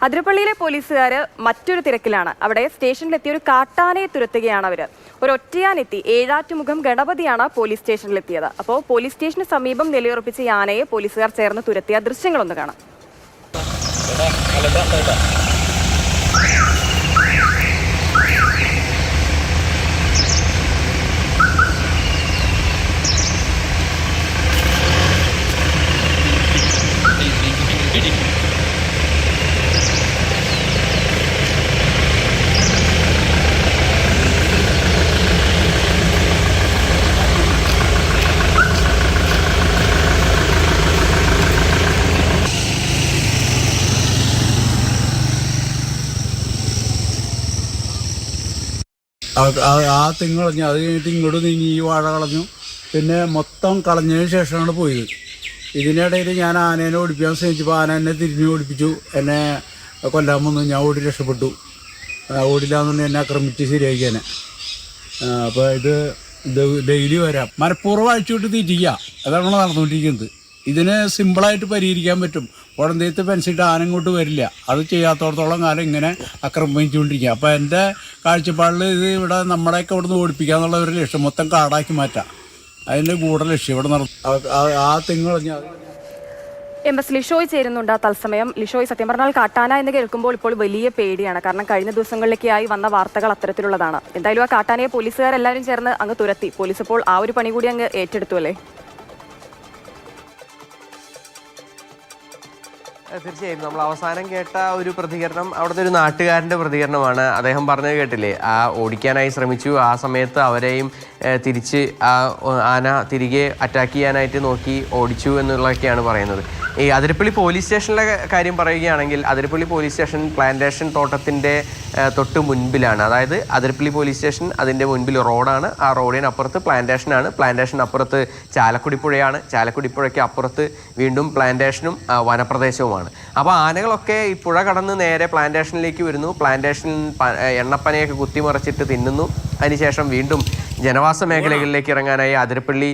അതിരപ്പള്ളിയിലെ പോലീസുകാർ മറ്റൊരു തിരക്കിലാണ്. അവിടെ സ്റ്റേഷനിലെത്തിയ ഒരു കാട്ടാനയെ തുരത്തുകയാണ് അവർ. ഒരു ഒറ്റയാനെത്തി ഏഴാറ്റുമുഖം ഗണപതിയാണ് പോലീസ് സ്റ്റേഷനിലെത്തിയത്. അപ്പോൾ പോലീസ് സ്റ്റേഷന് സമീപം നിലയുറപ്പിച്ച യാനയെ പോലീസുകാർ ചേർന്ന് തുരത്തിയ ദൃശ്യങ്ങളൊന്ന് കാണാം. ആ തെങ്ങ് കളഞ്ഞു. അത് കഴിഞ്ഞിട്ട് ഇങ്ങോട്ട് നീങ്ങി ഈ വാഴ കളഞ്ഞു. പിന്നെ മൊത്തം കളഞ്ഞതിന് ശേഷമാണ് പോയത്. ഇതിനിടയിൽ ഞാൻ ആനേനെ ഓടിപ്പിക്കാൻ ശ്രമിച്ചപ്പോൾ ആന എന്നെ തിരിഞ്ഞു ഓടിപ്പിച്ചു. എന്നെ കൊല്ലാൻ വന്നു. ഞാൻ ഓടി രക്ഷപ്പെട്ടു. ഓടില്ലാന്നുണ്ടെങ്കിൽ എന്നെ ആക്രമിച്ച് ശരിയാക്കിയാനെ. അപ്പോൾ ഇത് ഡെയിലി വരാം. മനഃപൂർവ്വം അഴിച്ചുവിട്ട് തീറ്റിക്കുക, അതാണ് നടന്നുകൊണ്ടിരിക്കുന്നത്. ഇതിന് സിമ്പിളായിട്ട് പരിഹരിക്കാൻ പറ്റും. കുഴന്തയത്ത് പെൻസിട്ട് ആന ഇങ്ങോട്ട് വരില്ല. അത് ചെയ്യാത്തോടത്തോളം കാലം ഇങ്ങനെ ആക്രമിച്ചുകൊണ്ടിരിക്കുക. അപ്പോൾ എൻ്റെ കാഴ്ചപ്പാടിൽ ഇത് ഇവിടെ നമ്മുടെയൊക്കെ ഇവിടെ നിന്ന് ഓടിപ്പിക്കുക എന്നുള്ള ഒരു ലക്ഷ്യം, മൊത്തം കാടാക്കി മാറ്റാം. അതിൻ്റെ കൂടെ ലക്ഷ്യം ഇവിടെ ആ തെങ്ങ് കളഞ്ഞാൽ. MS ലിഷോയ് ചേരുന്നുണ്ട് തത്സമയം. ലിഷോയ്, സത്യം പറഞ്ഞാൽ കാട്ടാന എന്ന് കേൾക്കുമ്പോൾ ഇപ്പോൾ വലിയ പേടിയാണ്. കാരണം കഴിഞ്ഞ ദിവസങ്ങളിലേക്കായി വന്ന വാർത്തകൾ അത്തരത്തിലുള്ളതാണ്. എന്തായാലും ആ കാട്ടാനയെ പോലീസുകാരെല്ലാവരും ചേർന്ന് അങ്ങ് തുരത്തി. പോലീസ് ഇപ്പോൾ ആ ഒരു പണി കൂടി അങ്ങ് ഏറ്റെടുത്തു അല്ലേ? തീർച്ചയായും നമ്മൾ അവസാനം കേട്ട ഒരു പ്രതികരണം അവിടുത്തെ ഒരു നാട്ടുകാരൻ്റെ പ്രതികരണമാണ്. അദ്ദേഹം പറഞ്ഞത് കേട്ടില്ലേ, ആ ഓടിക്കാനായി ശ്രമിച്ചു, ആ സമയത്ത് അവരെയും തിരിച്ച് ആ ആന തിരികെ അറ്റാക്ക് ചെയ്യാനായിട്ട് നോക്കി ഓടിച്ചു എന്നുള്ളതൊക്കെയാണ് പറയുന്നത്. ഈ അതിരപ്പള്ളി പോലീസ് സ്റ്റേഷനിലെ കാര്യം പറയുകയാണെങ്കിൽ, അതിരപ്പള്ളി പോലീസ് സ്റ്റേഷൻ പ്ലാന്റേഷൻ തോട്ടത്തിൻ്റെ തൊട്ട് മുൻപിലാണ്. അതായത് അതിരപ്പള്ളി പോലീസ് സ്റ്റേഷൻ, അതിൻ്റെ മുൻപിൽ റോഡാണ്. ആ റോഡിനപ്പുറത്ത് പ്ലാന്റേഷനാണ്. പ്ലാന്റേഷൻ അപ്പുറത്ത് ചാലക്കുടിപ്പുഴയാണ്. ചാലക്കുടിപ്പുഴയ്ക്ക് അപ്പുറത്ത് വീണ്ടും പ്ലാന്റേഷനും വനപ്രദേശവുമാണ്. അപ്പോൾ ആനകളൊക്കെ ഈ പുഴ കടന്ന് നേരെ പ്ലാന്റേഷനിലേക്ക് വരുന്നു. പ്ലാന്റേഷനിൽ എണ്ണപ്പനയൊക്കെ കുത്തിമറിച്ചിട്ട് തിന്നുന്നു. അതിനുശേഷം വീണ്ടും ജനവാസ മേഖലകളിലേക്ക് ഇറങ്ങാനായി അതിരപ്പള്ളി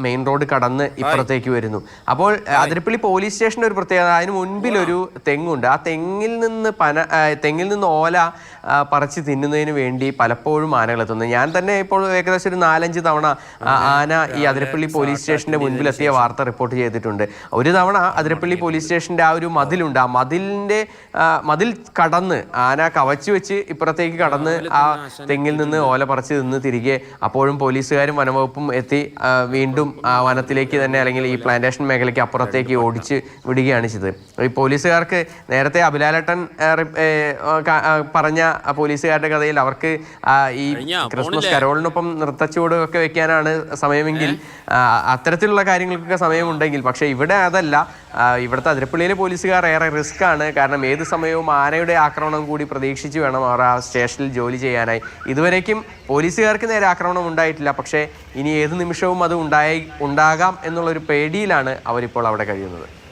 മെയിൻ റോഡ് കടന്ന് ഇപ്പുറത്തേക്ക് വരുന്നു. അപ്പോൾ അതിരപ്പള്ളി പോലീസ് സ്റ്റേഷൻ്റെ ഒരു പ്രത്യേകത, അതിന് മുൻപിലൊരു തെങ്ങുണ്ട്. ആ തെങ്ങിൽ നിന്ന് ഓല പറിച്ച് തിന്നുന്നതിന് വേണ്ടി പലപ്പോഴും ആനകൾ എത്തുന്നത്. ഞാൻ തന്നെ ഇപ്പോൾ ഏകദേശം ഒരു 4-5 തവണ ആന ഈ അതിരപ്പള്ളി പോലീസ് സ്റ്റേഷൻ്റെ മുൻപിലെത്തിയ വാർത്ത റിപ്പോർട്ട് ചെയ്തിട്ടുണ്ട്. ഒരു തവണ അതിരപ്പള്ളി പോലീസ് സ്റ്റേഷൻ്റെ ആ ഒരു മതിലുണ്ട്, ആ മതിൽ കടന്ന് ആന കവച്ചു വെച്ച് ഇപ്പുറത്തേക്ക് കടന്ന് ആ തെങ്ങിൽ നിന്ന് ഓല പറിച്ച് നിന്ന് തിരികെ അപ്പോഴും പോലീസുകാരും വനംവകുപ്പും എത്തി വീണ്ടും ആ വനത്തിലേക്ക് തന്നെ, അല്ലെങ്കിൽ ഈ പ്ലാന്റേഷൻ മേഖലയ്ക്ക് അപ്പുറത്തേക്ക് ഓടിച്ച് വിടുകയാണ് ചെയ്തത്. ഈ പോലീസുകാർക്ക് നേരത്തെ അഭിലാലേട്ടൻ പറഞ്ഞ പോലീസുകാരുടെ കഥയിൽ അവർക്ക് ഈ ക്രിസ്മസ് കരോളിനൊപ്പം നൃത്തച്ചുവടൊക്കെ വെക്കാനാണ് സമയമെങ്കിൽ, അത്തരത്തിലുള്ള കാര്യങ്ങൾക്കൊക്കെ സമയമുണ്ടെങ്കിൽ, പക്ഷേ ഇവിടെ അതല്ല. ഇവിടുത്തെ അതിരപ്പള്ളിയിലെ പോലീസുകാർ ഏറെ റിസ്ക് ആണ്. കാരണം ഏത് സമയവും ആനയുടെ ആക്രമണം കൂടി പ്രതീക്ഷിച്ച് വേണം അവർ ആ സ്റ്റേഷനിൽ ജോലി ചെയ്യാനായി. ഇതുവരേക്കും പോലീസുകാർക്ക് നേരെ ആക്രമണം ഉണ്ടായിട്ടില്ല. പക്ഷേ ഇനി ഏത് നിമിഷവും അത് ഉണ്ടാകാം എന്നുള്ളൊരു പേടിയിലാണ് അവരിപ്പോൾ അവിടെ കഴിയുന്നത്.